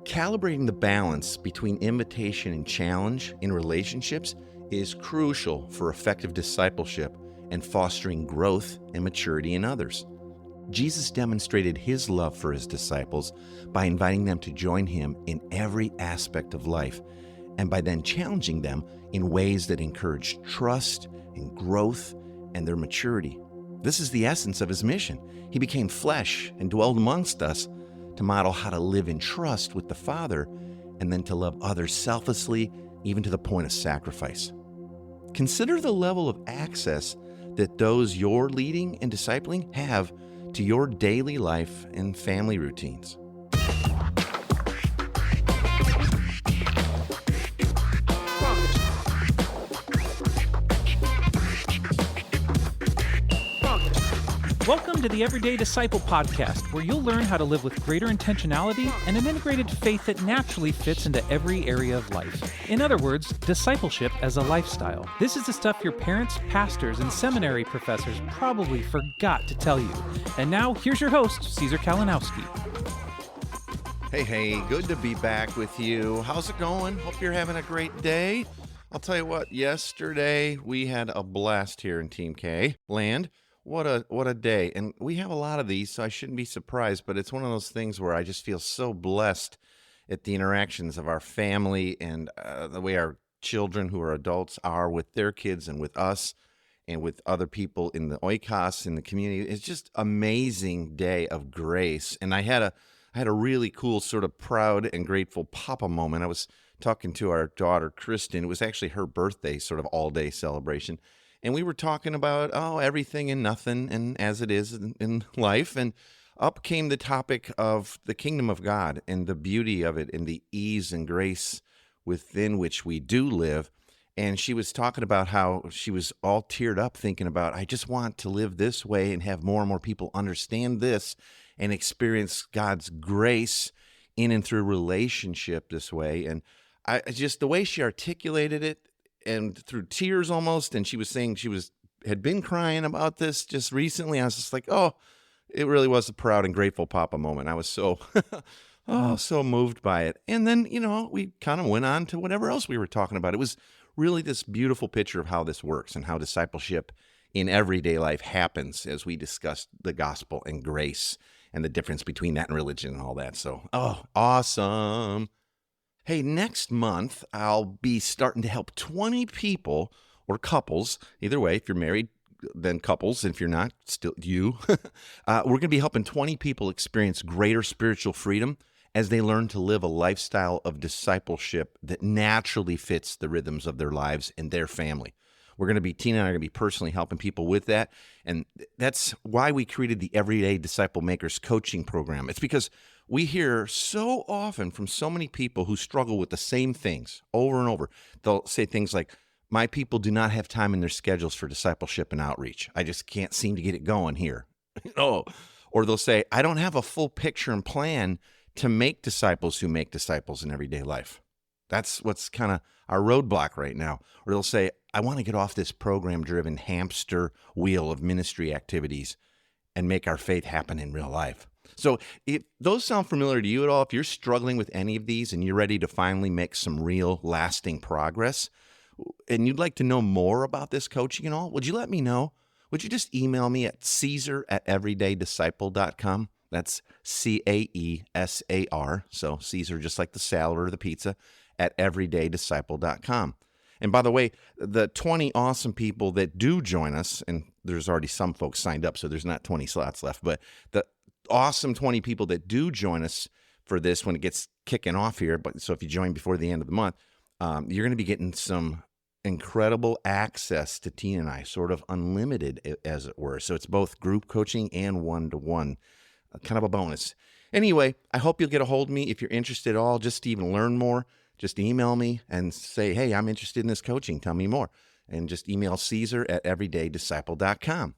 Calibrating the balance between invitation and challenge in relationships is crucial for effective discipleship and fostering growth and maturity in others. Jesus demonstrated his love for his disciples by inviting them to join him in every aspect of life, and by then challenging them in ways that encourage trust and growth and their maturity. This is the essence of his mission. He became flesh and dwelled amongst us to model how to live in trust with the Father and then to love others selflessly, even to the point of sacrifice. Consider the level of access that those you're leading and discipling have to your daily life and family routines. Welcome to the Everyday Disciple podcast, where you'll learn how to live with greater intentionality and an integrated faith that naturally fits into every area of life. In other words, discipleship as a lifestyle. This is the stuff your parents, pastors, and seminary professors probably forgot to tell you. And now, here's your host, Caesar Kalinowski. Hey, good to be back with you. How's it going? Hope you're having a great day. I'll tell you what, yesterday we had a blast here in Team K land. What a day. And we have a lot of these, so I shouldn't be surprised, but it's one of those things where I just feel so blessed at the interactions of our family and the way our children who are adults are with their kids and with us and with other people in the oikos, in the community. It's just amazing day of grace. And I had a really cool sort of proud and grateful papa moment. I was talking to our daughter, Kristen. It was actually her birthday, sort of all-day celebration. And we were talking about, everything and nothing, and as it is in life. And up came the topic of the kingdom of God and the beauty of it and the ease and grace within which we do live. And she was talking about how she was all teared up thinking about, I just want to live this way and have more and more people understand this and experience God's grace in and through relationship this way. And I just, the way she articulated it, and through tears almost, and she was saying had been crying about this just recently. I was just like, it really was a proud and grateful papa moment. I was so, so moved by it. And then, we kind of went on to whatever else we were talking about. It was really this beautiful picture of how this works and how discipleship in everyday life happens as we discussed the gospel and grace and the difference between that and religion and all that. So, awesome. Hey, next month, I'll be starting to help 20 people or couples. Either way, if you're married, then couples. If you're not, still you. We're going to be helping 20 people experience greater spiritual freedom as they learn to live a lifestyle of discipleship that naturally fits the rhythms of their lives and their family. Tina and I are going to be personally helping people with that. And that's why we created the Everyday Disciple Makers coaching program. It's because we hear so often from so many people who struggle with the same things over and over. They'll say things like, my people do not have time in their schedules for discipleship and outreach. I just can't seem to get it going here. Or they'll say, I don't have a full picture and plan to make disciples who make disciples in everyday life. That's what's kind of our roadblock right now. Or they'll say, I want to get off this program-driven hamster wheel of ministry activities and make our faith happen in real life. So if those sound familiar to you at all, if you're struggling with any of these and you're ready to finally make some real lasting progress, and you'd like to know more about this coaching and all, would you let me know? Would you just email me at Caesar@everydaydisciple.com? That's Caesar. So Caesar, just like the salad or the pizza, at everydaydisciple.com. And by the way, the 20 awesome people that do join us, and there's already some folks signed up, so there's not 20 slots left, but the awesome 20 people that do join us for this when it gets kicking off here. But so if you join before the end of the month, you're going to be getting some incredible access to Tina and I, sort of unlimited, as it were. So it's both group coaching and one-to-one, kind of a bonus. Anyway, I hope you'll get a hold of me if you're interested at all, just to even learn more. Just email me and say, hey, I'm interested in this coaching. Tell me more. And just email Caesar@everydaydisciple.com.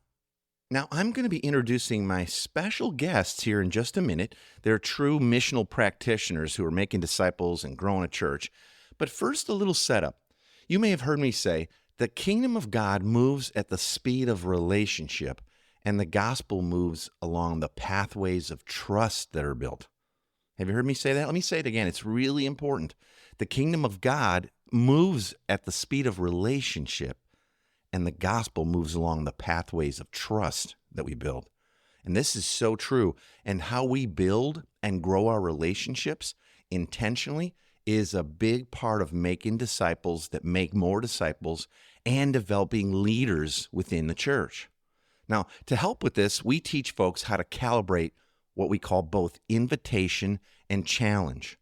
Now, I'm going to be introducing my special guests here in just a minute. They're true missional practitioners who are making disciples and growing a church. But first, a little setup. You may have heard me say, the kingdom of God moves at the speed of relationship, and the gospel moves along the pathways of trust that are built. Have you heard me say that? Let me say it again. It's really important. The kingdom of God moves at the speed of relationship, and the gospel moves along the pathways of trust that we build. And this is so true. And how we build and grow our relationships intentionally is a big part of making disciples that make more disciples and developing leaders within the church. Now, to help with this, we teach folks how to calibrate what we call both invitation and challenge.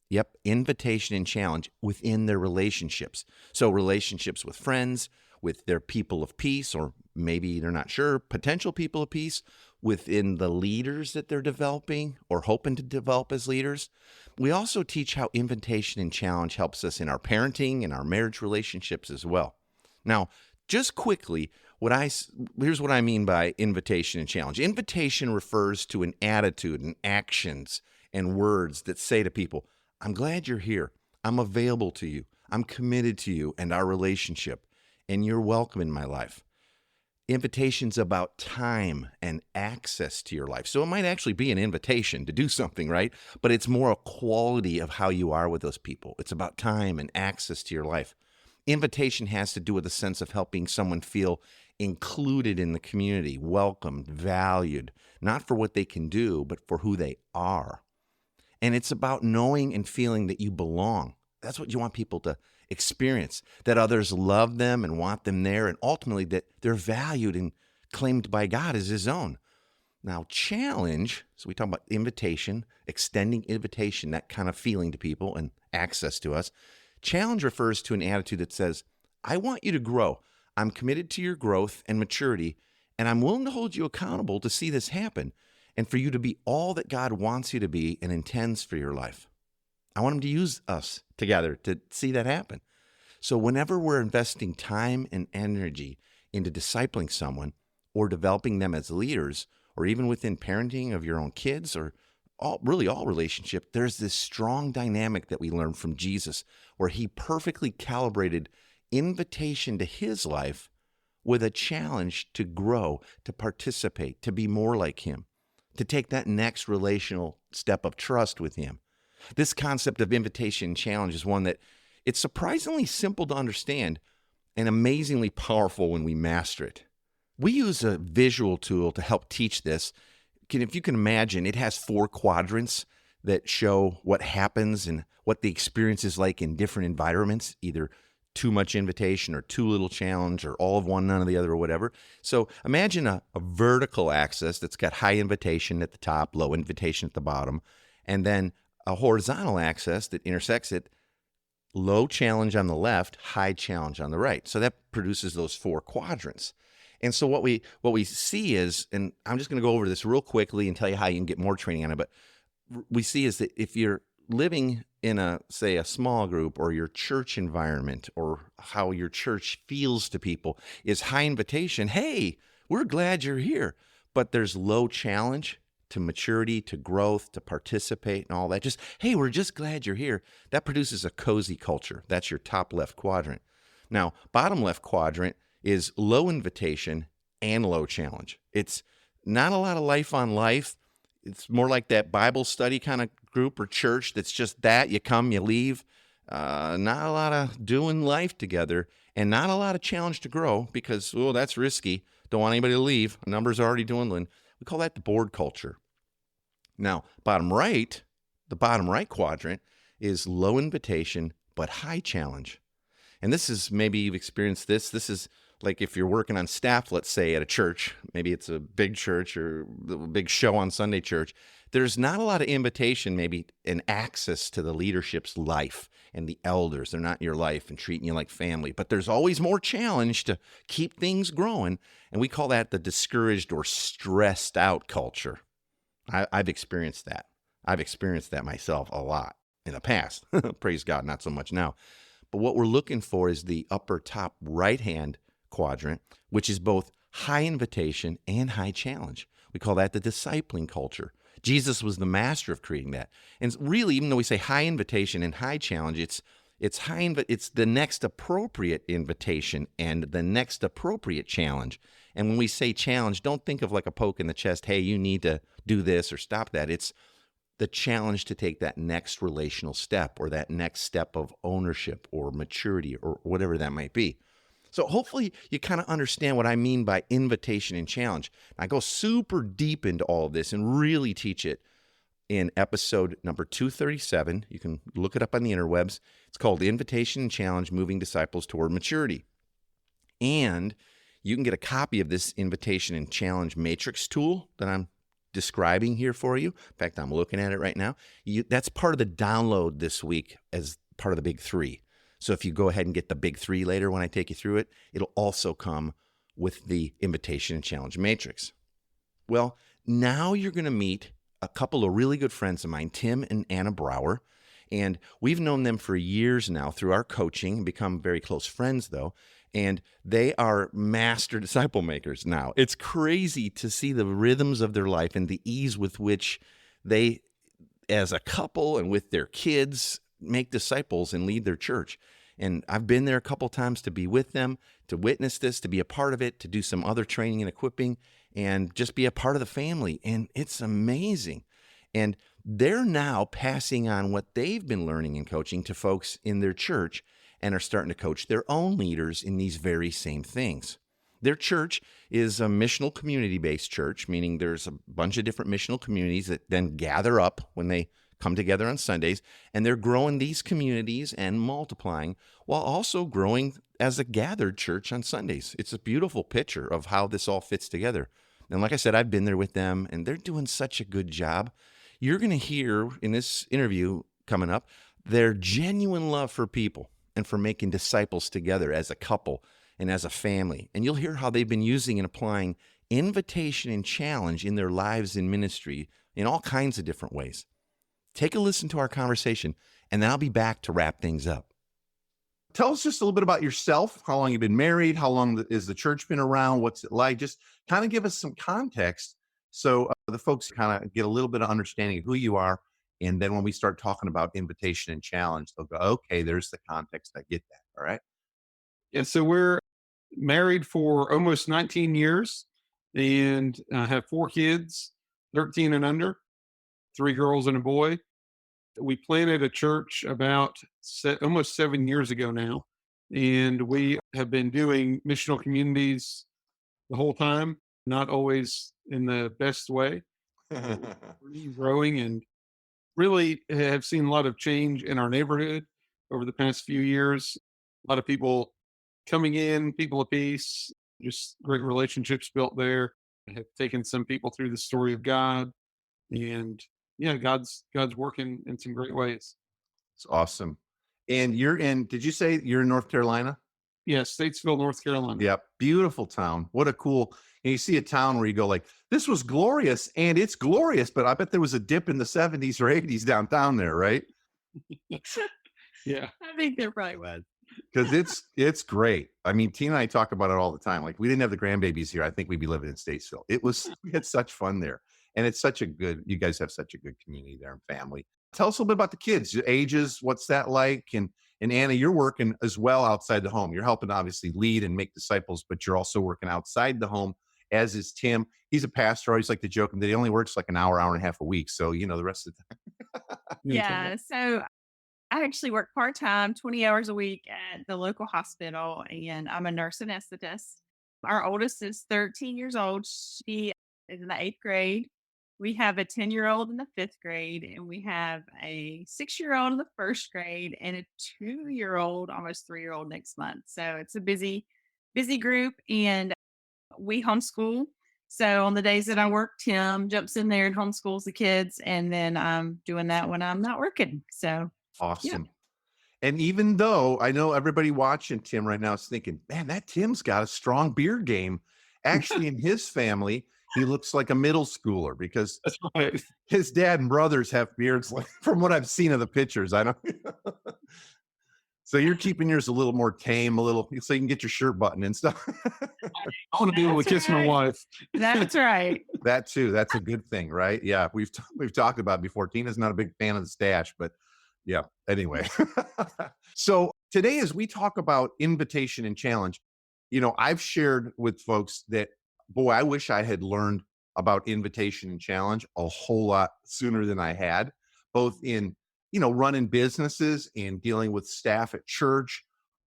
Yep, invitation and challenge within their relationships. So relationships with friends, with their people of peace, or maybe they're not sure, potential people of peace, within the leaders that they're developing or hoping to develop as leaders. We also teach how invitation and challenge helps us in our parenting and our marriage relationships as well. Now, just quickly, here's what I mean by invitation and challenge. Invitation refers to an attitude and actions and words that say to people, I'm glad you're here. I'm available to you. I'm committed to you and our relationship, and you're welcome in my life. Invitation's about time and access to your life. So it might actually be an invitation to do something, right? But it's more a quality of how you are with those people. It's about time and access to your life. Invitation has to do with a sense of helping someone feel included in the community, welcomed, valued, not for what they can do, but for who they are. And it's about knowing and feeling that you belong. That's what you want people to experience, that others love them and want them there, and ultimately that they're valued and claimed by God as his own. Now, challenge, so we talk about invitation, extending invitation, that kind of feeling to people and access to us. Challenge refers to an attitude that says, I want you to grow. I'm committed to your growth and maturity, and I'm willing to hold you accountable to see this happen and for you to be all that God wants you to be and intends for your life. I want him to use us together to see that happen. So whenever we're investing time and energy into discipling someone or developing them as leaders, or even within parenting of your own kids, or all relationship, there's this strong dynamic that we learn from Jesus where he perfectly calibrated invitation to his life with a challenge to grow, to participate, to be more like him, to take that next relational step of trust with him. This concept of invitation and challenge is one that it's surprisingly simple to understand and amazingly powerful when we master it. We use a visual tool to help teach this. If you can imagine, it has 4 quadrants that show what happens and what the experience is like in different environments, either too much invitation or too little challenge or all of one, none of the other or whatever. So imagine a vertical axis that's got high invitation at the top, low invitation at the bottom, and then a horizontal axis that intersects it, low challenge on the left, high challenge on the right. So that produces those 4 quadrants. And so what we see is, and I'm just going to go over this real quickly and tell you how you can get more training on it, but we see is that if you're living in a small group or your church environment or how your church feels to people is high invitation, hey, we're glad you're here, but there's low challenge to maturity, to growth, to participate and all that. Just, hey, we're just glad you're here. That produces a cozy culture. That's your top left quadrant. Now, bottom left quadrant is low invitation and low challenge. It's not a lot of life on life. It's more like that Bible study kind of group or church that's just that. You come, you leave. Not a lot of doing life together and not a lot of challenge to grow because, that's risky. Don't want anybody to leave. Numbers are already dwindling. We call that the board culture. Now, the bottom right quadrant is low invitation but high challenge. And this is, maybe you've experienced this. This is like if you're working on staff, let's say at a church, maybe it's a big church or a big show on Sunday church. There's not a lot of invitation, maybe, and access to the leadership's life and the elders. They're not in your life and treating you like family. But there's always more challenge to keep things growing. And we call that the discouraged or stressed out culture. I've experienced that. I've experienced that myself a lot in the past. Praise God, not so much now. But what we're looking for is the upper top right-hand quadrant, which is both high invitation and high challenge. We call that the discipling culture. Jesus was the master of creating that. And really, even though we say high invitation and high challenge, it's the next appropriate invitation and the next appropriate challenge. And when we say challenge, don't think of like a poke in the chest, hey, you need to do this or stop that. It's the challenge to take that next relational step or that next step of ownership or maturity or whatever that might be. So hopefully you kind of understand what I mean by invitation and challenge. I go super deep into all of this and really teach it in episode number 237. You can look it up on the interwebs. It's called Invitation and Challenge, Moving Disciples Toward Maturity. And you can get a copy of this invitation and challenge matrix tool that I'm describing here for you. In fact, I'm looking at it right now. That's part of the download this week as part of the big three. So if you go ahead and get the big three later when I take you through it, it'll also come with the invitation and challenge matrix. Well, now you're going to meet a couple of really good friends of mine, Tim and Anna Brower. And we've known them for years now through our coaching and become very close friends, though. And they are master disciple makers now. It's crazy to see the rhythms of their life and the ease with which they, as a couple and with their kids, make disciples and lead their church. And I've been there a couple times to be with them, to witness this, to be a part of it, to do some other training and equipping, and just be a part of the family. And it's amazing. And they're now passing on what they've been learning in coaching to folks in their church and are starting to coach their own leaders in these very same things. Their church is a missional community-based church, meaning there's a bunch of different missional communities that then gather up when they come together on Sundays, and they're growing these communities and multiplying while also growing as a gathered church on Sundays. It's a beautiful picture of how this all fits together. And like I said, I've been there with them, and they're doing such a good job. You're going to hear in this interview coming up their genuine love for people and for making disciples together as a couple and as a family. And you'll hear how they've been using and applying invitation and challenge in their lives and ministry in all kinds of different ways. Take a listen to our conversation, and then I'll be back to wrap things up. Tell us just a little bit about yourself, how long you've been married, how long has the church been around, what's it like? Just kind of give us some context so the folks kind of get a little bit of understanding of who you are. And then when we start talking about invitation and challenge, they'll go, okay, there's the context. I get that. All right. And so we're married for almost 19 years and have 4 kids, 13 and under, 3 girls and a boy. We planted a church about almost 7 years ago now. And we have been doing missional communities the whole time, not always in the best way. Growing and really have seen a lot of change in our neighborhood over the past few years. A lot of people coming in, people of peace, just great relationships built there. I have taken some people through the story of God, and yeah, God's working in some great ways. It's awesome. And you're in, did you say you're in North Carolina? Yeah, Statesville, North Carolina. Yep. Beautiful town. What a cool, and you see a town where you go like, this was glorious and it's glorious, but I bet there was a dip in the 70s or 80s downtown there, right? Yeah. I think there probably was. Because it's great. I mean, Tina and I talk about it all the time. Like, we didn't have the grandbabies here, I think we'd be living in Statesville. We had such fun there. And it's you guys have such a good community there and family. Tell us a little bit about the kids, your ages, what's that like? And Anna, you're working as well outside the home. You're helping obviously lead and make disciples, but you're also working outside the home, as is Tim. He's a pastor. I always like to joke that he only works like an hour and a half a week. So, the rest of the time. Yeah. So I actually work part time, 20 hours a week at the local hospital, and I'm a nurse anesthetist. Our oldest is 13 years old. She is in the 8th grade. We have a 10-year-old in the 5th grade, and we have a 6-year-old in the 1st grade, and a 2-year-old, almost 3-year-old next month. So it's a busy group, and we homeschool. So on the days that I work, Tim jumps in there and homeschools the kids, and then I'm doing that when I'm not working. So Awesome. Yeah. And even though I know everybody watching Tim right now is thinking, man, that Tim's got a strong beard game. Actually, in his family, he looks like a middle schooler because That's right. his dad and brothers have beards, like, from what I've seen of the pictures. I don't. So you're keeping yours a little more tame, so you can get your shirt buttoned and stuff. I want to be able to That's kiss my right. wife. that's right. That too. That's a good thing, right? Yeah, we've talked about it before. Tina's not a big fan of the stash, but yeah. Anyway, so today, as we talk about invitation and challenge, I've shared with folks that, boy, I wish I had learned about invitation and challenge a whole lot sooner than I had, both in, running businesses and dealing with staff at church.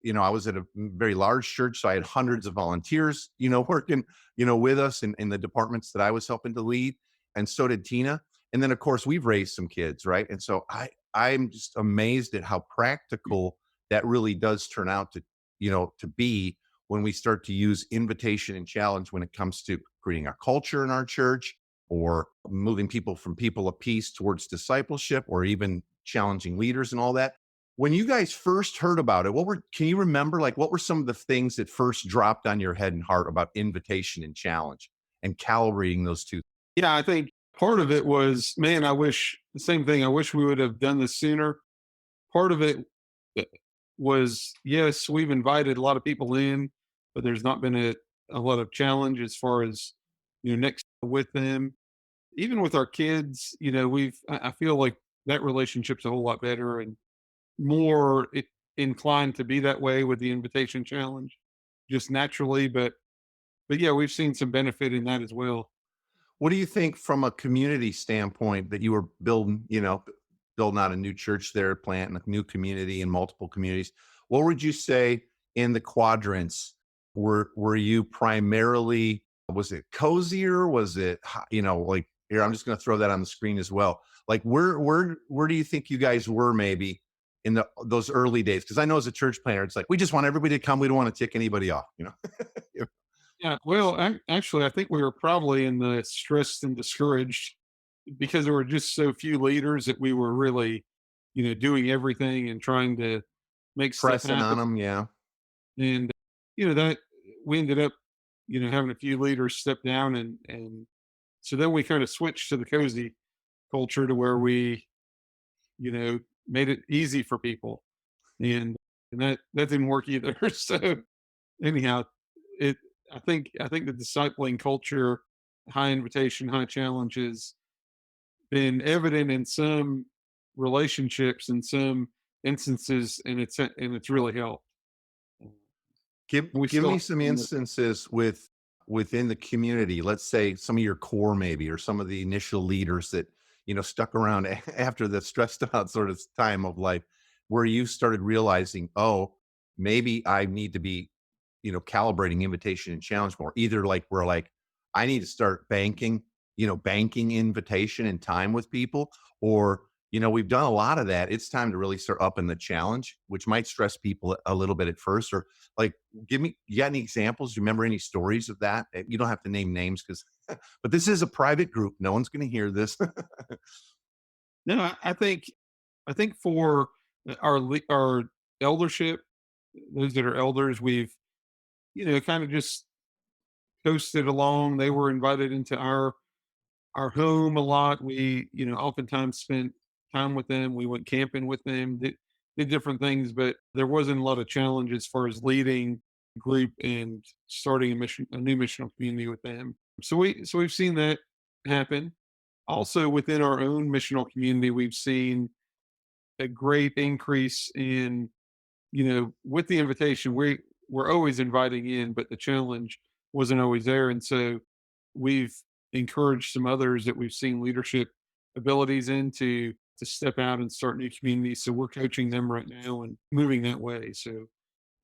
I was at a very large church, so I had hundreds of volunteers, working, with us in the departments that I was helping to lead. And so did Tina. And then of course we've raised some kids, right? And so I'm just amazed at how practical that really does turn out to be when we start to use invitation and challenge when it comes to creating a culture in our church, or moving people from people of peace towards discipleship, or even challenging leaders and all that. When you guys first heard about it, can you remember, like, what were some of the things that first dropped on your head and heart about invitation and challenge and calibrating those two? Yeah, I think part of it was, man, I wish the same thing. I wish we would have done this sooner. Part of it uh, was, yes, we've invited a lot of people in, but there's not been a lot of challenge as far as, next with them. Even with our kids, I feel like that relationship's a whole lot better and more inclined to be that way with the invitation challenge just naturally. But yeah, we've seen some benefit in that as well. What do you think from a community standpoint that you were building out a new church there, planting a new community in multiple communities? What would you say in the quadrants? Were you primarily, was it cozier? Was it, like, here, I'm just going to throw that on the screen as well. Like, where do you think you guys were maybe in those early days? Because I know as a church planner, it's like we just want everybody to come. We don't want to tick anybody off. Yeah, well, actually, I think we were probably in the stressed and discouraged because there were just so few leaders that we were really, doing everything and trying to make stuff Pressing happen. on them, yeah. And that we ended up, having a few leaders step down, and so then we kind of switched to the cozy culture to where we, made it easy for people, and that didn't work either. So anyhow, it I think the discipling culture, high invitation, high challenge, has been evident in some relationships in some instances, and it's really helped. Give We give still me have some some that- instances within the community. Let's say some of your core maybe, or some of the initial leaders that, stuck around after the stressed out sort of time of life, where you started realizing, oh, maybe I need to be, calibrating invitation and challenge more. Either like we're like, I need to start banking invitation and time with people, or we've done a lot of that. It's time to really start upping the challenge, which might stress people a little bit at first. Or like, you got any examples? Do you remember any stories of that? You don't have to name names, because, but this is a private group. No one's going to hear this. No, I think for our eldership, those that are elders, we've kind of just coasted along. They were invited into our home a lot. We, oftentimes spent time with them. We went camping with them, did different things, but there wasn't a lot of challenge as far as leading a group and starting a new missional community with them. So we've seen that happen. Also within our own missional community, we've seen a great increase in, with the invitation, we're always inviting in, but the challenge wasn't always there. And so we've encouraged some others that we've seen leadership abilities in to step out and start new communities. So we're coaching them right now and moving that way. So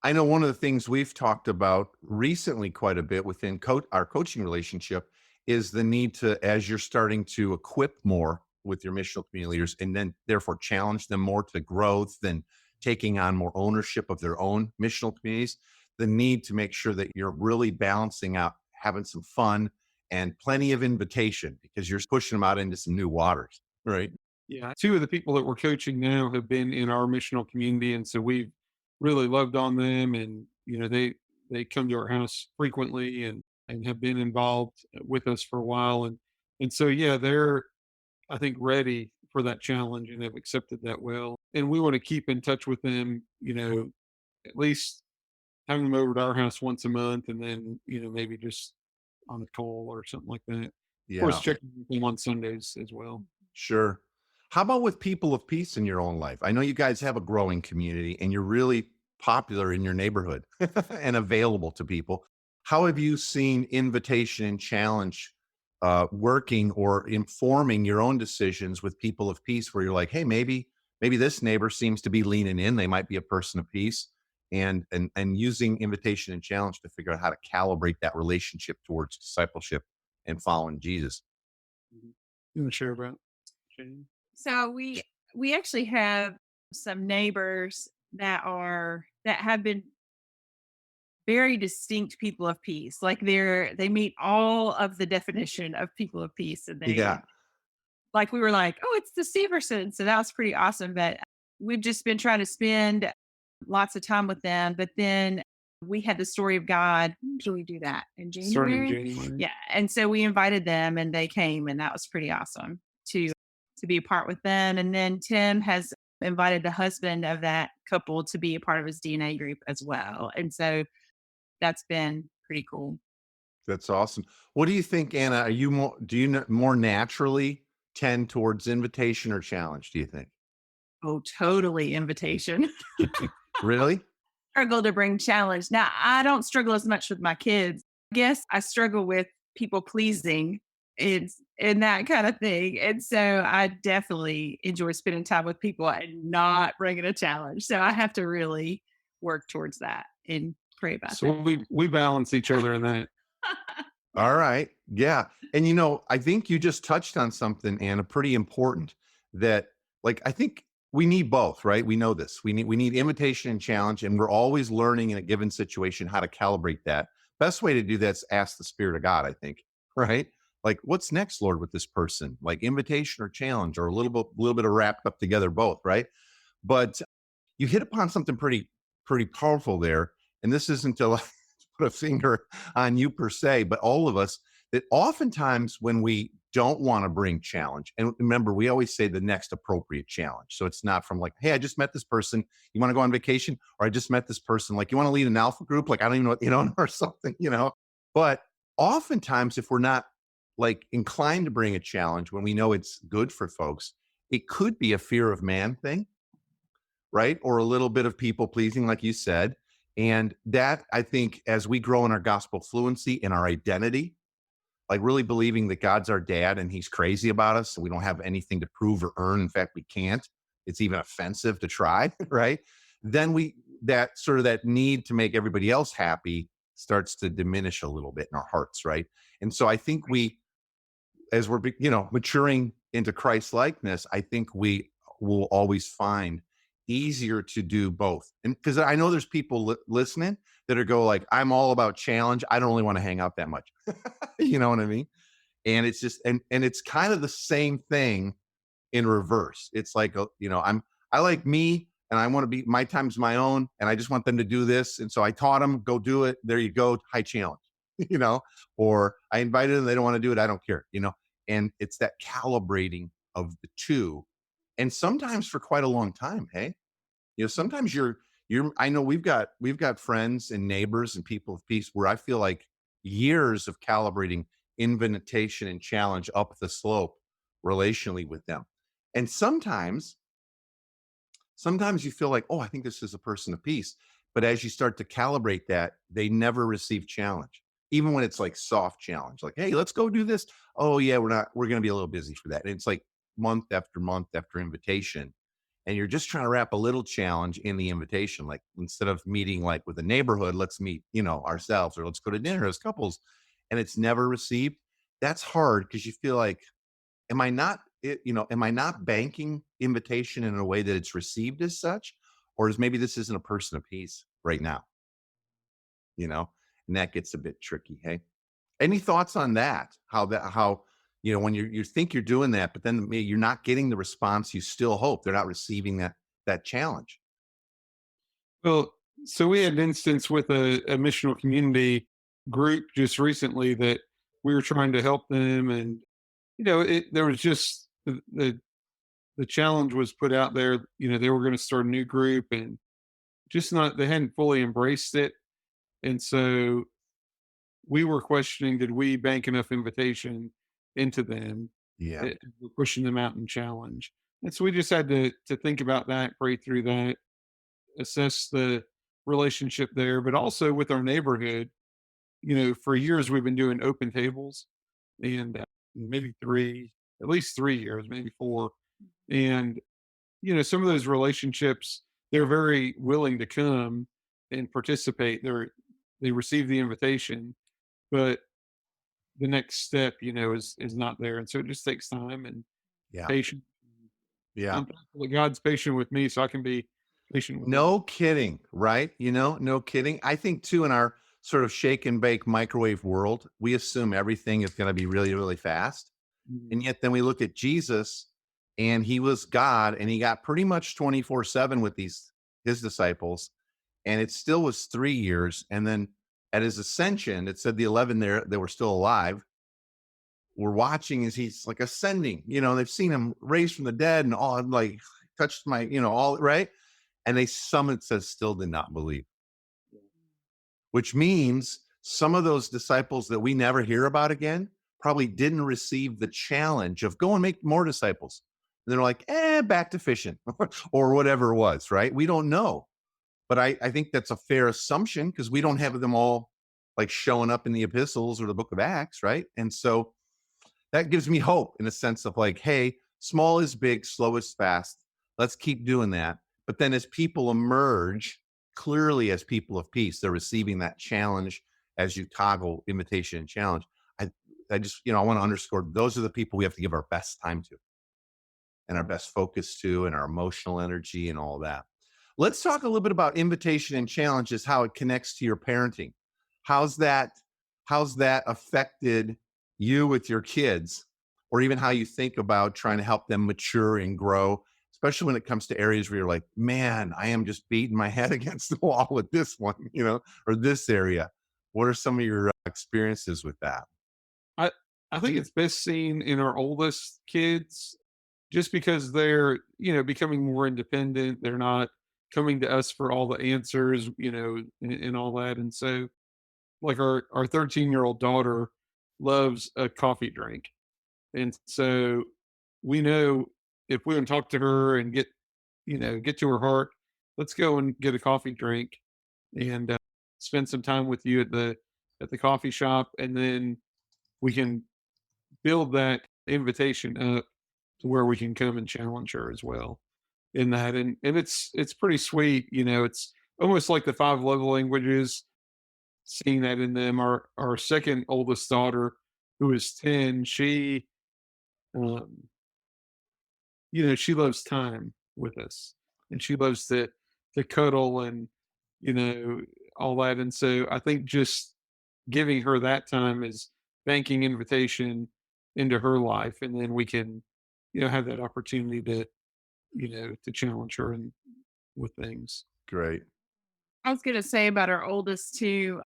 I know one of the things we've talked about recently quite a bit within our coaching relationship is the need to, as you're starting to equip more with your missional community leaders, and then therefore challenge them more to growth and taking on more ownership of their own missional communities, the need to make sure that you're really balancing out having some fun and plenty of invitation, because you're pushing them out into some new waters, right? yeah, two of the people that we're coaching now have been in our missional community, and so we've really loved on them, and they come to our house frequently and have been involved with us for a while, and so yeah, they're, I think, ready for that challenge and have accepted that well. And we want to keep in touch with them, at least having them over to our house once a month, and then, maybe just on a call or something like that. Of course, Yeah. checking with them on Sundays as well. Sure. How about with people of peace in your own life? I know you guys have a growing community and you're really popular in your neighborhood and available to people. How have you seen invitation and challenge working or informing your own decisions with people of peace, where you're like, hey, maybe this neighbor seems to be leaning in. They might be a person of peace, and using invitation and challenge to figure out how to calibrate that relationship towards discipleship and following Jesus. Mhm. You want to share about Jane? So we actually have some neighbors that have been very distinct people of peace. Like they meet all of the definition of people of peace, and Yeah, they like we were like, oh, it's the Seversons, so that was pretty awesome. But we've just been trying to spend lots of time with them. But then we had the story of God. When did we do that in Starting in January? January. Yeah, and so we invited them, and they came, and that was pretty awesome to be a part with them. And then Tim has invited the husband of that couple to be a part of his DNA group as well, and so that's been pretty cool. that's awesome. What do you think, Anna? Are you more do you more naturally tend towards invitation or challenge? Do you think? Oh, totally invitation. Really? Struggle to bring challenge. Now, I don't struggle as much with my kids. I guess I struggle with people pleasing and that kind of thing. And so I definitely enjoy spending time with people and not bringing a challenge. So I have to really work towards that and pray about So we balance each other in that. All right. Yeah. And I think you just touched on something, Anna, pretty important, that like I think we need both, right? We know this. We need invitation and challenge, and we're always learning in a given situation how to calibrate that. Best way to do that is ask the Spirit of God, I think. Right? Like, what's next, Lord, with this person? Like invitation or challenge, or a little bit of wrapped up together both, right? But you hit upon something pretty powerful there. And this isn't to like put a finger on you per se, but all of us, that oftentimes when we don't want to bring challenge, and remember, we always say the next appropriate challenge. So it's not from like, hey, I just met this person. You want to go on vacation? Or I just met this person. Like, you want to lead an alpha group? Like, I don't even know what, or something. But oftentimes, if we're not like inclined to bring a challenge when we know it's good for folks, it could be a fear of man thing, right? Or a little bit of people pleasing, like you said. And that, I think, as we grow in our gospel fluency and our identity, like really believing that God's our dad and he's crazy about us, and we don't have anything to prove or earn. In fact, we can't. It's even offensive to try, right? Then that sort of that need to make everybody else happy starts to diminish a little bit in our hearts, right? And so I think as we're maturing into Christ likeness, I think we will always find easier to do both. And because I know there's people listening that are go like, I'm all about challenge. I don't really want to hang out that much. You know what I mean? And it's just and it's kind of the same thing in reverse. It's like, I like me, and I want to be, my time's my own, and I just want them to do this. And so I taught them, go do it. There you go. High challenge, you know, or I invited them. They don't want to do it. I don't care. And it's that calibrating of the two. And sometimes for quite a long time. Hey, sometimes I know we've got friends and neighbors and people of peace where I feel like years of calibrating invitation and challenge up the slope relationally with them. And sometimes you feel like, oh, I think this is a person of peace. But as you start to calibrate that, they never receive challenge. Even when it's like soft challenge, like, hey, let's go do this. Oh, yeah, we're going to be a little busy for that. And it's like month after invitation. And you're just trying to wrap a little challenge in the invitation. Like instead of meeting like with a neighborhood, let's meet, ourselves, or let's go to dinner as couples. And it's never received. That's hard because you feel like, am I not banking invitation in a way that it's received as such? Or is maybe this isn't a person of peace right now, you know? And that gets a bit tricky. Hey, any thoughts on that? How, when you think you're doing that, but then maybe you're not getting the response you still hope. They're not receiving that challenge. Well, so we had an instance with a missional community group just recently that we were trying to help them, and there was just the challenge was put out there. They were going to start a new group, and just not they hadn't fully embraced it, and so we were questioning, did we bank enough invitation into them? Yeah. We're pushing them out in challenge, and so we just had to think about that, pray through that, assess the relationship there, but also with our neighborhood. For years we've been doing open tables, and maybe three, at least 3 years, maybe four. And, some of those relationships, they're very willing to come and participate. They receive the invitation, but the next step, is not there. And so it just takes time and Yeah. patience. Yeah. I'm thankful that God's patient with me so I can be patient with him. No kidding, right? No kidding. I think too, in our sort of shake and bake microwave world, we assume everything is going to be really, really fast. Mhm. And yet then we look at Jesus, and he was God, and he got pretty much 24/7 with his disciples, and it still was 3 years. And then at his ascension, it said the 11 there that were still alive were watching as he's like ascending. They've seen him raised from the dead and all, like touched my, all right. And some, it says, still did not believe, which means some of those disciples that we never hear about again probably didn't receive the challenge of go and make more disciples. And they're like, back to fishing or whatever it was, right? We don't know. But I think that's a fair assumption because we don't have them all like showing up in the epistles or the book of Acts, right? And so that gives me hope in a sense of like, hey, small is big, slow is fast. Let's keep doing that. But then as people emerge clearly as people of peace, they're receiving that challenge as you toggle invitation and challenge. I just, I want to underscore those are the people we have to give our best time to and our best focus to and our emotional energy and all that. Let's talk a little bit about invitation and challenges, how it connects to your parenting. How's that affected you with your kids, or even how you think about trying to help them mature and grow, especially when it comes to areas where you're like, man, I am just beating my head against the wall with this one, or this area. What are some of your experiences with that? I I think it's best seen in our oldest kids just because they're, becoming more independent. They're not coming to us for all the answers, and all that. And so like our 13-year-old daughter loves a coffee drink. And so we know if we want to talk to her and get to her heart, let's go and get a coffee drink and spend some time with you at the coffee shop, and then we can build that invitation up to where we can come and challenge her as well in that. And it's pretty sweet. It's almost like the five love languages, seeing that in them. Our second oldest daughter, who is 10, um, she loves time with us, and she loves to cuddle and you know all that. And so I think just giving her that time is banking invitation into her life, and then we can have that opportunity to challenge her and with things. Great. I was going to say about our oldest too.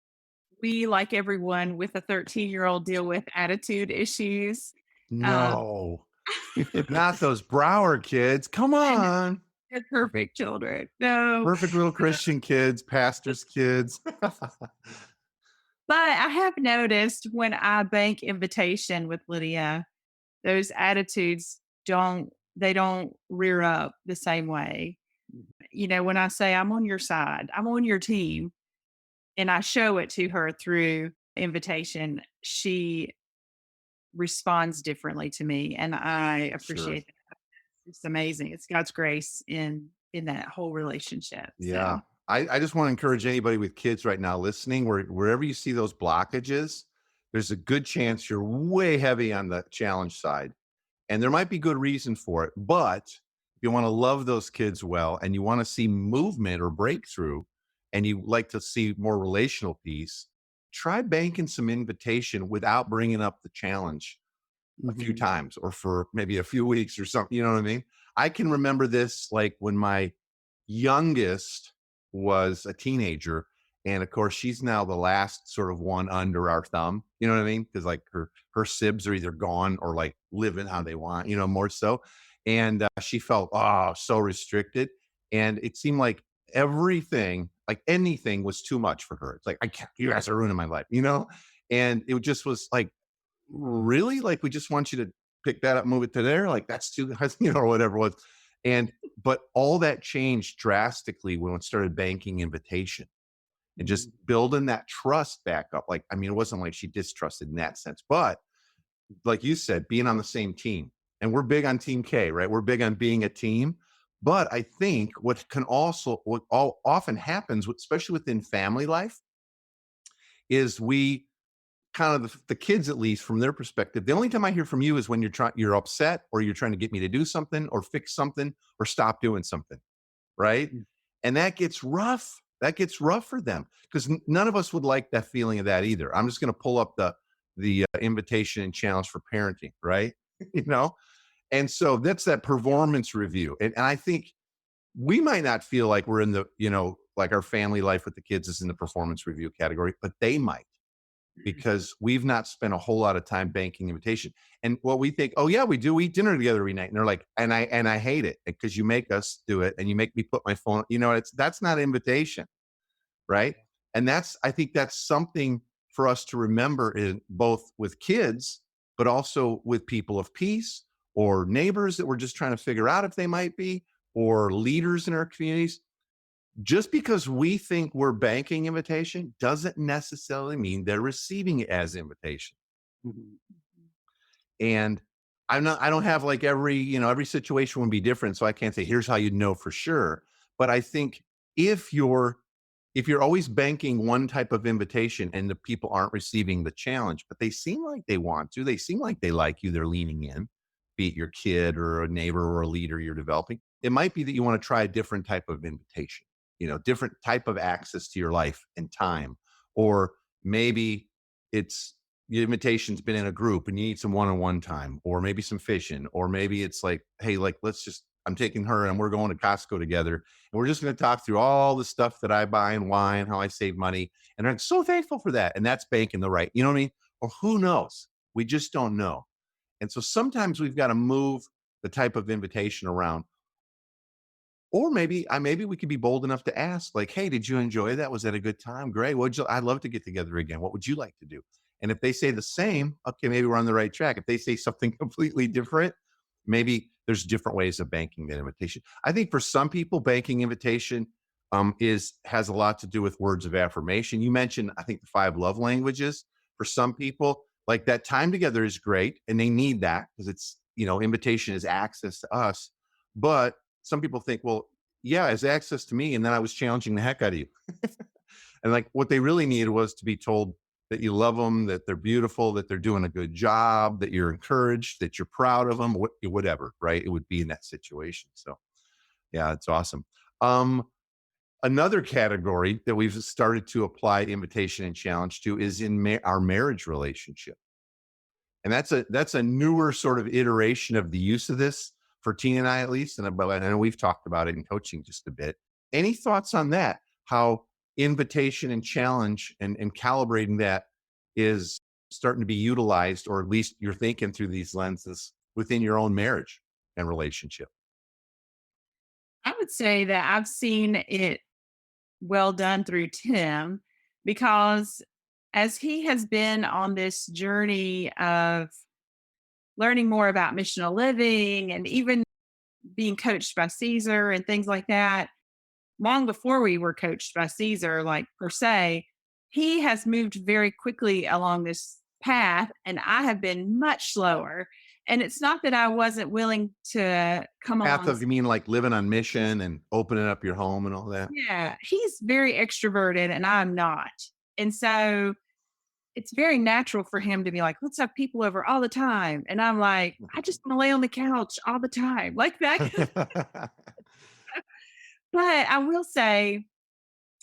We, like everyone with a 13-year-old, deal with attitude issues. Um, No, not those Brower kids. Come and on. they're perfect children. No, Perfect little Christian kids, pastors' kids. but I have noticed when I bank invitation with Lydia, those attitudes don't rear up the same way. When I say I'm on your side, I'm on your team, and I show it to her through invitation, she responds differently to me, and I Sure. appreciate that. It's amazing. It's God's grace in that whole relationship. Yeah. So I just want to encourage anybody with kids right now listening, wherever you see those blockages, there's a good chance you're way heavy on the challenge side. And there might be good reason for it. But if you want to love those kids well and you want to see movement or breakthrough and you like to see more relational peace, try banking some invitation without bringing up the challenge a few Mhm. times or for maybe a few weeks or something. You know what I mean? I can remember this like when my youngest was a teenager. And of course, she's now the last sort of one under our thumb. You know what I mean? Because like her sibs are either gone or like living how they want, more so. And she felt so restricted, and it seemed like everything, like anything, was too much for her. It's like I can't. You guys are ruining my life, And it just was like, really, like we just want you to pick that up, move it to there. Like that's too, or whatever it was. And but all that changed drastically when it started banking invitation and just Mhm. building that trust back up. Like, I mean, it wasn't like she distrusted in that sense, but like you said, being on the same team. And we're big on Team K, right? We're big on being a team. But I think what all often happens, especially within family life, is we kind of the kids, at least from their perspective, the only time I hear from you is when you're upset, or you're trying to get me to do something or fix something or stop doing something, right? Mm. And that gets rough. That gets rough for them, because none of us would like that feeling of that either. I'm just going to pull up the invitation and challenge for parenting, right? you know, and so that's that performance review, and I think we might not feel like we're in the, like our family life with the kids is in the performance review category, but they might, because we've not spent a whole lot of time banking invitation. And what we think, oh yeah, we do, we eat dinner together every night. And they're like, and I hate it because you make us do it and you make me put my phone, that's not invitation, right? And I think that's something for us to remember, in both with kids, but also with people of peace, or neighbors that we're just trying to figure out if they might be, or leaders in our communities. Just because we think we're banking invitation doesn't necessarily mean they're receiving it as invitation. Mhm. And I don't have like every situation would be different. So I can't say, here's how you know for sure. But I think if you're if you're always banking one type of invitation and the people aren't receiving the challenge, but they seem like they want to, they seem like they like you, they're leaning in, be it your kid or a neighbor or a leader you're developing, it might be that you want to try a different type of invitation, different type of access to your life and time. Or maybe it's the invitation's been in a group and you need some one-on-one time, or maybe some fishing, or maybe it's like, hey, like, I'm taking her and we're going to Costco together, and we're just going to talk through all the stuff that I buy and why and how I save money. And I'm so thankful for that. And that's banking the right, you know what I mean? Or who knows? We just don't know. And so sometimes we've got to move the type of invitation around. Or maybe we could be bold enough to ask, like, hey, did you enjoy that? Was that a good time? Great. I'd love to get together again. What would you like to do? And if they say the same, okay, maybe we're on the right track. If they say something completely different, maybe there's different ways of banking that invitation. I think for some people, banking invitation has a lot to do with words of affirmation. You mentioned, I think, the 5 love languages. For some people, like, that time together is great, and they need that because it's, invitation is access to us. But some people think, well, yeah, it's access to me, and then I was challenging the heck out of you. And like, what they really needed was to be told that you love them, that they're beautiful, that they're doing a good job, that you're encouraged, that you're proud of them, whatever, right? It would be in that situation. So yeah, it's awesome. Um, Another category that we've started to apply invitation and challenge to is in our marriage relationship. And that's a newer sort of iteration of the use of this for Tina and I, at least. And I know we've talked about it in coaching just a bit. Any thoughts on that? How invitation and challenge and calibrating that is starting to be utilized, or at least you're thinking through these lenses within your own marriage and relationship. I would say that I've seen it well done through Tim, because as he has been on this journey of learning more about missional living and even being coached by Caesar and things like that, long before we were coached by Caesar, like per se, he has moved very quickly along this path, and I have been much slower. And it's not that I wasn't willing to come Path along. of, you mean like living on mission and opening up your home and all that? Yeah, he's very extroverted and I'm not. And so it's very natural for him to be like, let's have people over all the time. And I'm like, I just want to lay on the couch all the time, like that. But I will say,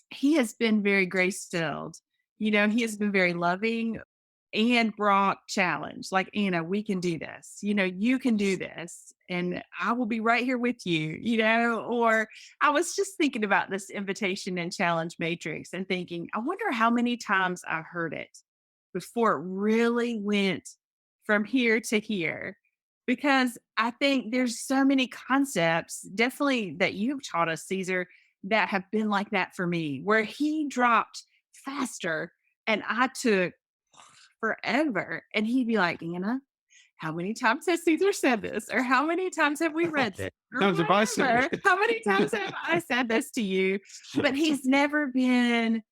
he has been very grace filled. He has been very loving and brought challenge. Like, Anna, we can do this. You can do this, and I will be right here with you. Or I was just thinking about this invitation and challenge matrix and thinking, I wonder how many times I heard it before it really went from here to here. Because I think there's so many concepts, definitely that you've taught us, Caesar, that have been like that for me, where he dropped faster and I took forever. And he'd be like, Anna, how many times has Caesar said this? Or how many times have we read this? Or Times have I said whatever. it? How many times have I said this to you? But he's never been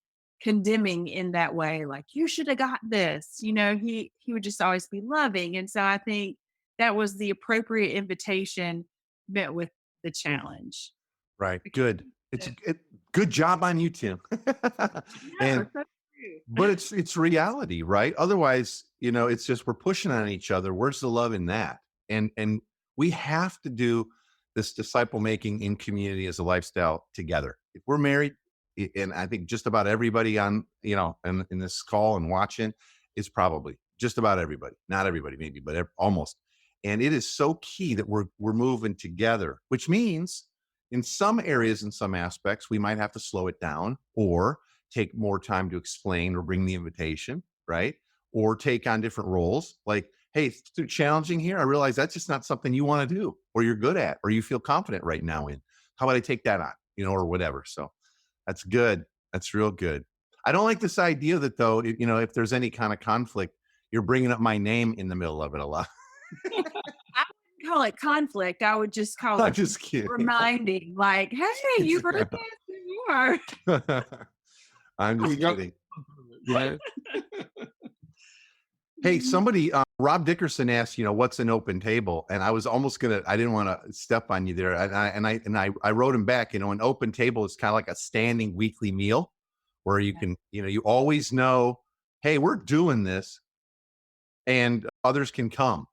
condemning in that way, like, "You should have got this." He would just always be loving, and so I think that was the appropriate invitation met with the challenge. Right. Because Good. Good job on you, Tim. no, And so true. but it's reality, right? Otherwise, it's just we're pushing on each other. Where's the love in that? And we have to do this disciple making in community as a lifestyle together. If we're married, and I think just about everybody on, in this call and watching is probably just about everybody, not everybody maybe, but almost. And it is so key that we're moving together, which means in some areas, in some aspects, we might have to slow it down or take more time to explain or bring the invitation, right? Or take on different roles. Like, hey, it's too challenging here. I realize that's just not something you want to do or you're good at or you feel confident right now in. How about I take that on, or whatever. So that's good. That's real good. I don't like this idea that, though, if there's any kind of conflict, you're bringing up my name in the middle of it a lot. I wouldn't call it conflict. I would just call I'm it just kidding. reminding, like, "Hey, you were this before." I'm We just got kidding. yeah. Hey, somebody, Rob Dickerson asked, what's an open table? And I was almost I didn't want to step on you there. And I wrote him back, an open table is kind of like a standing weekly meal where you can, you always know, hey, we're doing this and others can come,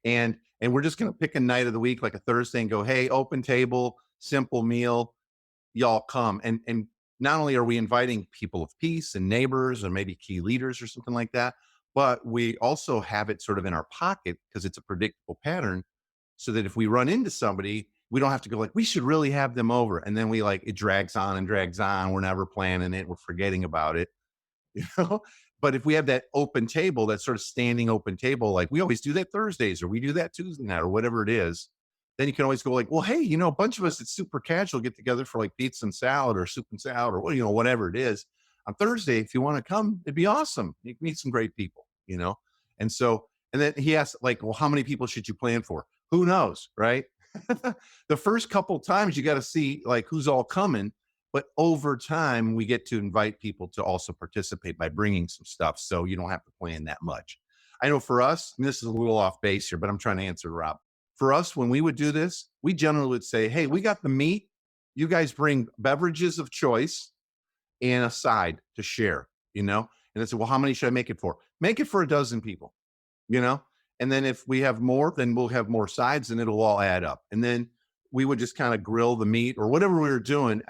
and we're just going to pick a night of the week, like a Thursday, and go, hey, open table, simple meal, y'all come. And not only are we inviting people of peace and neighbors or maybe key leaders or something like that, but we also have it sort of in our pocket because it's a predictable pattern, so that if we run into somebody, we don't have to go like, we should really have them over. And then it drags on and drags on. We're never planning it. We're forgetting about it, you know? But if we have that open table, that sort of standing open table, like we always do that Thursdays or we do that Tuesday night or whatever it is, then you can always go like, well, hey, a bunch of us, it's super casual, get together for like pizza and salad or soup and salad or whatever it is on Thursday. If you want to come, it'd be awesome. You can meet some great people. And then he asked like, well, how many people should you plan for? Who knows, right? The first couple times you got to see like who's all coming, but over time we get to invite people to also participate by bringing some stuff, so you don't have to plan that much. I know for us, and this is a little off base here, but I'm trying to answer Rob. For us, when we would do this, we generally would say, hey, we got the meat, you guys bring beverages of choice and a side to share. And they said, well, how many should I make it for? Make it for a dozen people, you know? And then if we have more, then we'll have more sides and it'll all add up. And then we would just kind of grill the meat or whatever we were doing,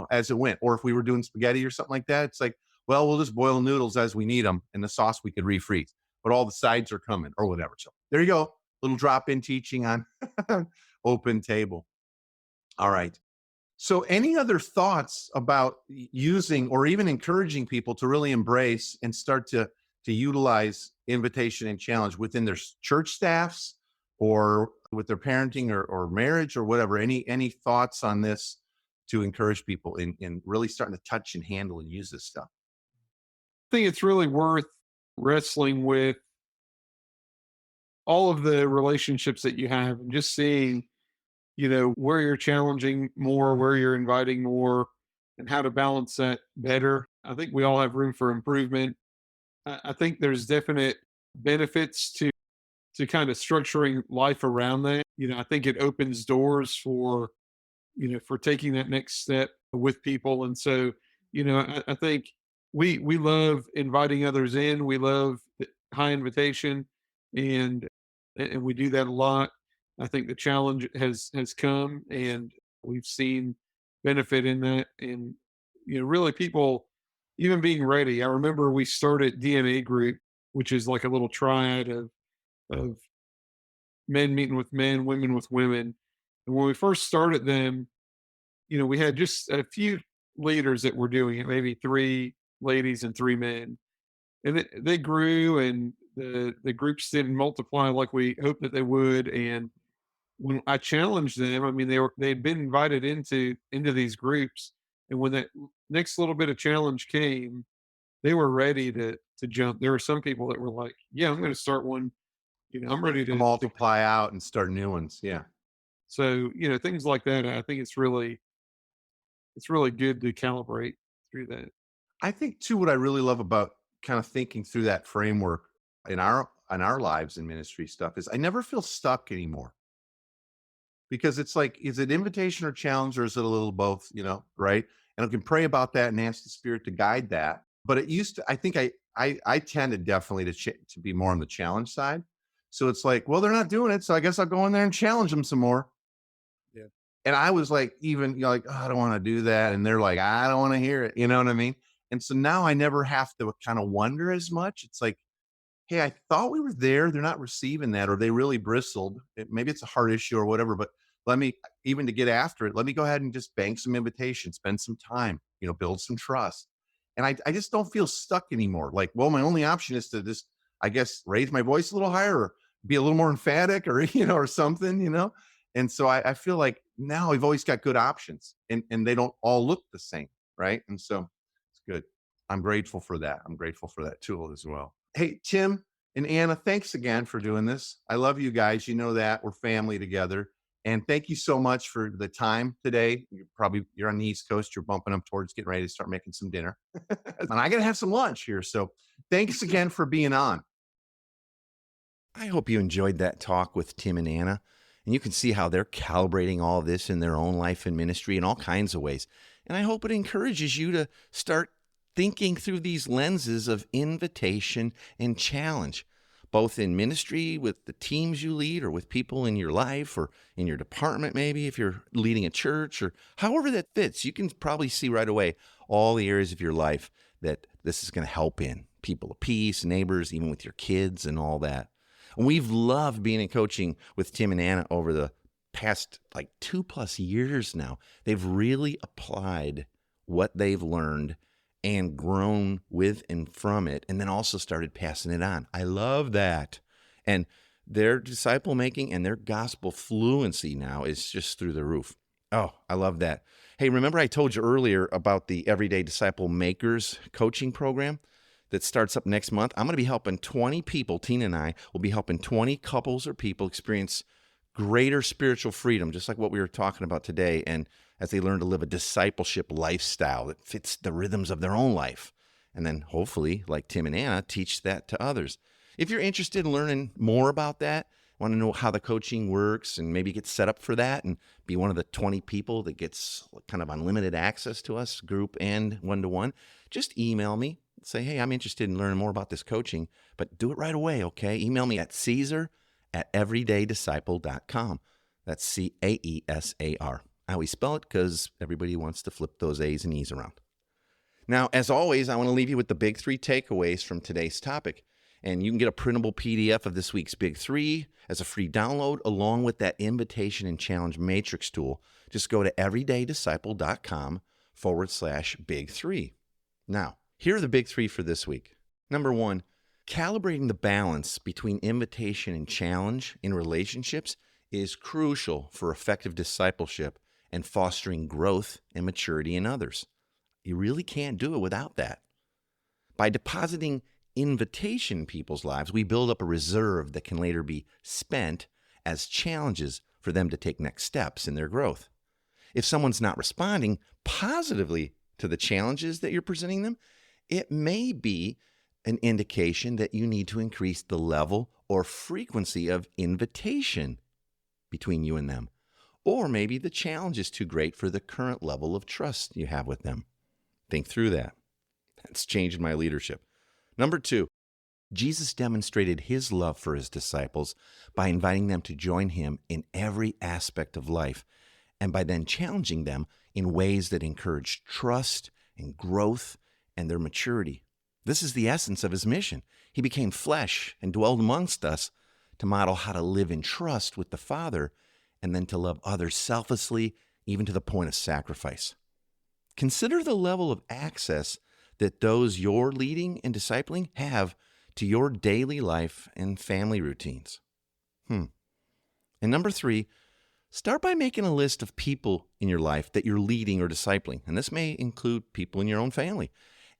as it went. Or if we were doing spaghetti or something like that, it's like, well, we'll just boil noodles as we need them and the sauce we could refreeze, but all the sides are coming or whatever. So there you go. Little drop in teaching on open table. All right. So any other thoughts about using or even encouraging people to really embrace and start to utilize invitation and challenge within their church staffs or with their parenting or marriage or whatever? Any thoughts on this to encourage people in really starting to touch and handle and use this stuff? I think it's really worth wrestling with all of the relationships that you have and just seeing, where you're challenging more, where you're inviting more, and how to balance that better. I think we all have room for improvement. I think there's definite benefits to kind of structuring life around that. I think it opens doors for taking that next step with people. And so, I think we love inviting others in. We love the high invitation, and we do that a lot. I think the challenge has come, and we've seen benefit in that. And really, people even being ready. I remember we started DNA group, which is like a little triad of men meeting with men, women with women. And when we first started them, we had just a few leaders that were doing it, maybe 3 ladies and 3 men. And they grew, and the groups didn't multiply like we hoped that they would. And when I challenged them, I mean, they'd been invited into these groups, and when that next little bit of challenge came, they were ready to jump. There were some people that were like, "Yeah, I'm going to start one. I'm ready To to." multiply out and start new ones. Yeah. So things like that. I think it's really good to calibrate through that. I think too, what I really love about kind of thinking through that framework in our lives in ministry stuff is I never feel stuck anymore because it's like, is it invitation or challenge or is it a little both, right? And I can pray about that and ask the Spirit to guide that. But it used to, I think I tended definitely to be more on the challenge side. So it's like, well, they're not doing it. So I guess I'll go in there and challenge them some more. Yeah. And I was like, even, like, oh, I don't want to do that. And they're like, I don't want to hear it. You know what I mean? And so now I never have to kind of wonder as much. It's like, hey, I thought we were there. They're not receiving that, or they really bristled. Maybe it's a heart issue or whatever, but let me, even to get after it, let me go ahead and just bank some invitations, spend some time, build some trust. And I just don't feel stuck anymore. Like, well, my only option is to just, I guess, raise my voice a little higher or be a little more emphatic or, or something. And so I feel like now we've always got good options and they don't all look the same. Right. And so it's good. I'm grateful for that. I'm grateful for that tool as well. Hey, Tim and Anna, thanks again for doing this. I love you guys. You know that we're family together. And thank you so much for the time today. You're on the East Coast. You're bumping up towards getting ready to start making some dinner. And I got to have some lunch here. So thanks again for being on. I hope you enjoyed that talk with Tim and Anna. And you can see how they're calibrating all this in their own life and ministry in all kinds of ways. And I hope it encourages you to start thinking through these lenses of invitation and challenge, both in ministry with the teams you lead or with people in your life or in your department, maybe if you're leading a church or however that fits. You can probably see right away all the areas of your life that this is going to help in. People of peace, neighbors, even with your kids and all that. And we've loved being in coaching with Tim and Anna over the past 2+ years now. They've really applied what they've learned and grown with and from it, and then also started passing it on. I love that. And their disciple making and their gospel fluency now is just through the roof. Oh, I love that. Hey, remember I told you earlier about the Everyday Disciple Makers coaching program that starts up next month? I'm going to be helping 20 people. Tina and I will be helping 20 couples or people experience greater spiritual freedom, just like what we were talking about today, and as they learn to live a discipleship lifestyle that fits the rhythms of their own life. And then hopefully, like Tim and Anna, teach that to others. If you're interested in learning more about that, want to know how the coaching works and maybe get set up for that and be one of the 20 people that gets kind of unlimited access to us, group and one-to-one, just email me. Say, hey, I'm interested in learning more about this coaching, but do it right away, okay? Email me at Caesar@everydaydisciple.com. That's Caesar. I always spell it because everybody wants to flip those A's and E's around. Now, as always, I want to leave you with the big 3 takeaways from today's topic. And you can get a printable PDF of this week's Big 3 as a free download, along with that invitation and challenge matrix tool. Just go to everydaydisciple.com/big3. Now, here are the big 3 for this week. Number 1, calibrating the balance between invitation and challenge in relationships is crucial for effective discipleship and fostering growth and maturity in others. You really can't do it without that. By depositing invitation in people's lives, we build up a reserve that can later be spent as challenges for them to take next steps in their growth. If someone's not responding positively to the challenges that you're presenting them, it may be an indication that you need to increase the level or frequency of invitation between you and them. Or maybe the challenge is too great for the current level of trust you have with them. Think through that. That's changed my leadership. Number 2, Jesus demonstrated his love for his disciples by inviting them to join him in every aspect of life, and by then challenging them in ways that encourage trust and growth and their maturity. This is the essence of his mission. He became flesh and dwelled amongst us to model how to live in trust with the Father and then to love others selflessly, even to the point of sacrifice. Consider the level of access that those you're leading and discipling have to your daily life and family routines. And number 3, start by making a list of people in your life that you're leading or discipling. And this may include people in your own family.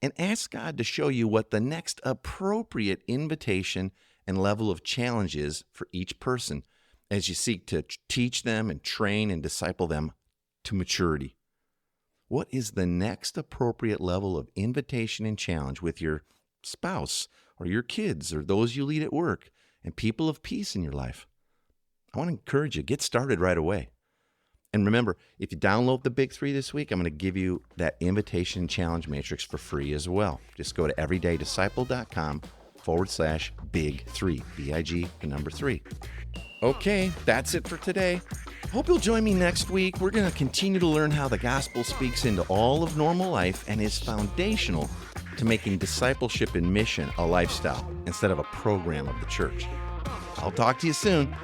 And ask God to show you what the next appropriate invitation and level of challenge is for each person as you seek to teach them and train and disciple them to maturity. What is the next appropriate level of invitation and challenge with your spouse or your kids or those you lead at work and people of peace in your life? I want to encourage you, get started right away. And remember, if you download the Big Three this week, I'm going to give you that invitation challenge matrix for free as well. Just go to everydaydisciple.com/big3, BIG, the number 3. Okay, that's it for today. Hope you'll join me next week. We're going to continue to learn how the gospel speaks into all of normal life and is foundational to making discipleship and mission a lifestyle instead of a program of the church. I'll talk to you soon.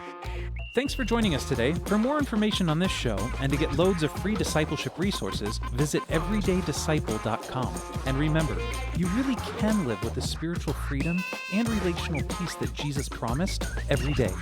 Thanks for joining us today. For more information on this show and to get loads of free discipleship resources, visit everydaydisciple.com. And remember, you really can live with the spiritual freedom and relational peace that Jesus promised every day.